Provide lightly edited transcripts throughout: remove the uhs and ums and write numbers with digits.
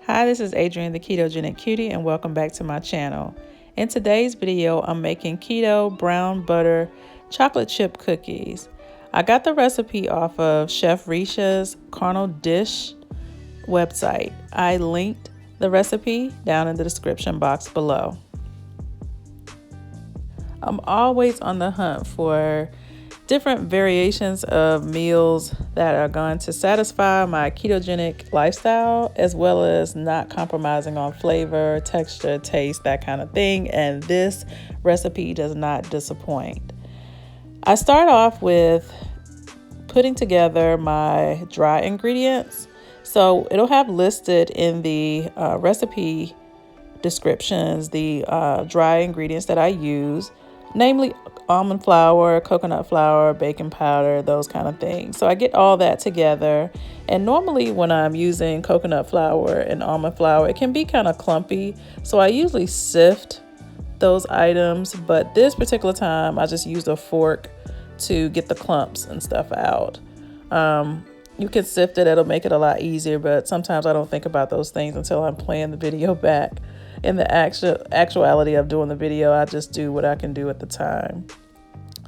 Hi, this is Adrian, the Ketogenic Kutie, and welcome back to my channel. In today's video, I'm making keto brown butter chocolate chip cookies. I got the recipe off of Chef Risha's Carnal Dish website. I linked the recipe down in the description box below. I'm always on the hunt for different variations of meals that are going to satisfy my ketogenic lifestyle, as well as not compromising on flavor, texture, taste, that kind of thing. And this recipe does not disappoint. I start off with putting together my dry ingredients. So it'll have listed in the recipe descriptions the dry ingredients that I use, namely almond flour, coconut flour, baking powder, those kind of things. So I get all that together. And normally when I'm using coconut flour and almond flour, it can be kind of clumpy. So I usually sift those items, but this particular time I just used a fork to get the clumps and stuff out. You can sift it, it'll make it a lot easier, but sometimes I don't think about those things until I'm playing the video back. In the actuality of doing the video, I just do what I can do at the time.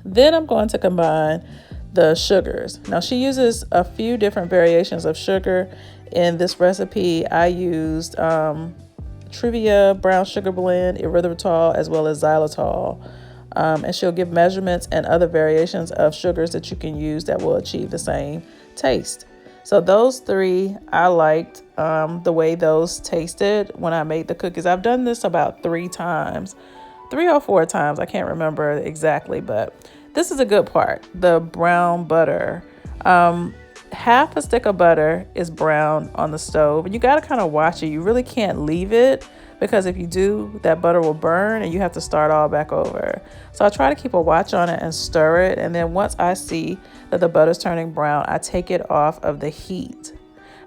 Then I'm going to combine the sugars. Now she uses a few different variations of sugar in this recipe. I used Trivia brown sugar blend, erythritol, as well as xylitol. And she'll give measurements and other variations of sugars that you can use that will achieve the same taste. So those three, I liked the way those tasted when I made the cookies. I've done this about 3 or 4 times. I can't remember exactly, but this is a good part. The brown butter. Half a stick of butter is brown on the stove, and you got to kind of watch it. You really can't leave it, because if you do, that butter will burn and you have to start all back over. So I try to keep a watch on it and stir it. And then once I see that the butter's turning brown, I take it off of the heat.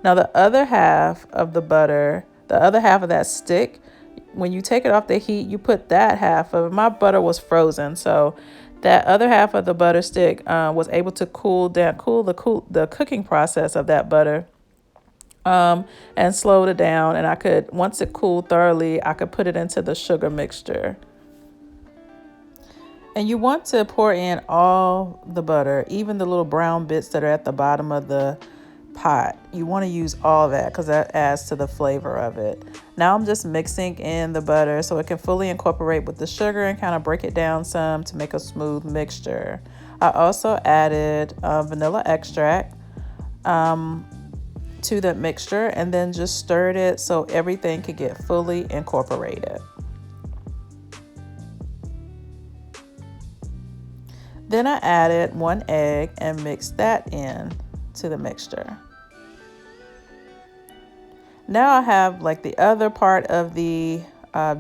Now the other half of the butter, the other half of that stick, when you take it off the heat, you put that half of it. My butter was frozen, so that other half of the butter stick was able to cool the cooking process of that butter. And slowed it down, and I could, once it cooled thoroughly, I could put it into the sugar mixture. And you want to pour in all the butter, even the little brown bits that are at the bottom of the pot. You want to use all of that because that adds to the flavor of it. Now I'm just mixing in the butter so it can fully incorporate with the sugar and kind of break it down some to make a smooth mixture. I also added vanilla extract to the mixture, and then just stirred it so everything could get fully incorporated. Then I added 1 egg and mixed that in to the mixture. Now I have like the other part of the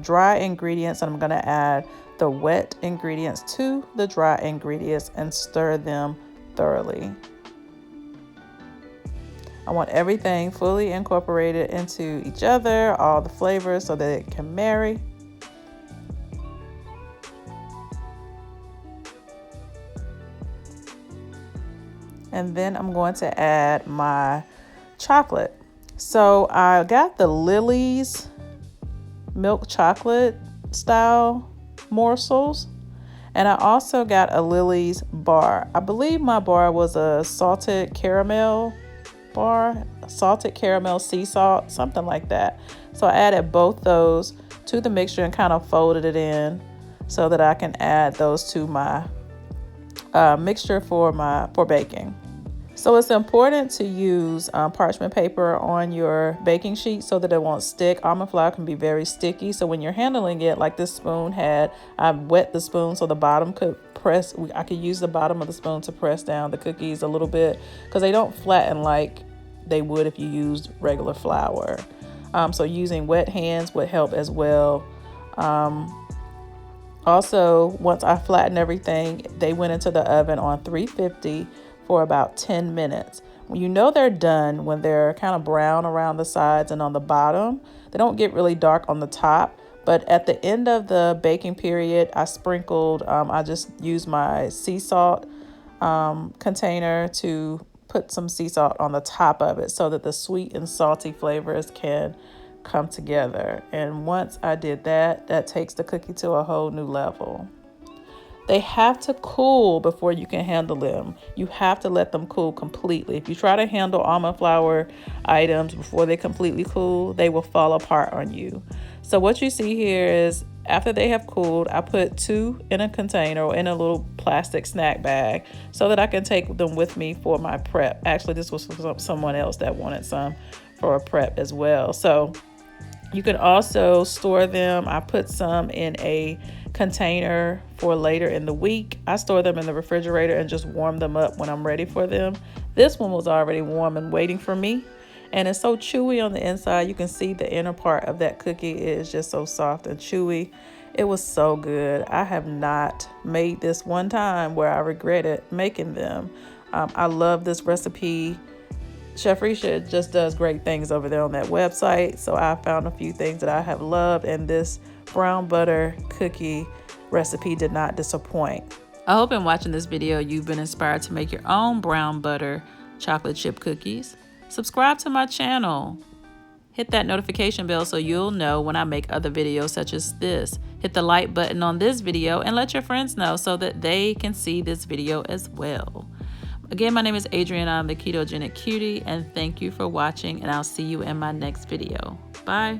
dry ingredients, and I'm going to add the wet ingredients to the dry ingredients and stir them thoroughly. I want everything fully incorporated into each other, all the flavors, so that it can marry. And then I'm going to add my chocolate. So I got the Lily's milk chocolate style morsels. And I also got a Lily's bar. I believe my bar was a salted caramel bar, salted caramel sea salt, something like that. So I added both those to the mixture and kind of folded it in so that I can add those to my mixture for baking. So it's important to use parchment paper on your baking sheet so that it won't stick. Almond flour can be very sticky, so when you're handling it, like this spoon had, I wet the spoon so the bottom could press. I could use the bottom of the spoon to press down the cookies a little bit because they don't flatten like they would if you used regular flour. So using wet hands would help as well. Also, once I flattened everything, they went into the oven on 350 for about 10 minutes. When you know they're done, when they're kind of brown around the sides and on the bottom, they don't get really dark on the top. But at the end of the baking period, I sprinkled, I just used my sea salt container to put some sea salt on the top of it so that the sweet and salty flavors can come together. And once I did that, that takes the cookie to a whole new level. They have to cool before you can handle them. You have to let them cool completely. If you try to handle almond flour items before they completely cool, they will fall apart on you. So what you see here is after they have cooled, I put 2 in a container or in a little plastic snack bag so that I can take them with me for my prep. Actually, this was for someone else that wanted some for a prep as well. So you can also store them. I put some in a container for later in the week. I store them in the refrigerator and just warm them up when I'm ready for them. This one was already warm and waiting for me. And it's so chewy on the inside. You can see the inner part of that cookie is just so soft and chewy. It was so good. I have not made this one time where I regretted making them. I love this recipe. Chef Risha just does great things over there on that website. So I found a few things that I have loved, and this brown butter cookie recipe did not disappoint. I hope in watching this video you've been inspired to make your own brown butter chocolate chip cookies. Subscribe to my channel. Hit that notification bell so you'll know when I make other videos such as this. Hit the like button on this video and let your friends know so that they can see this video as well. Again, my name is Adrian. I'm the Ketogenic Kutie, and thank you for watching, and I'll see you in my next video. Bye.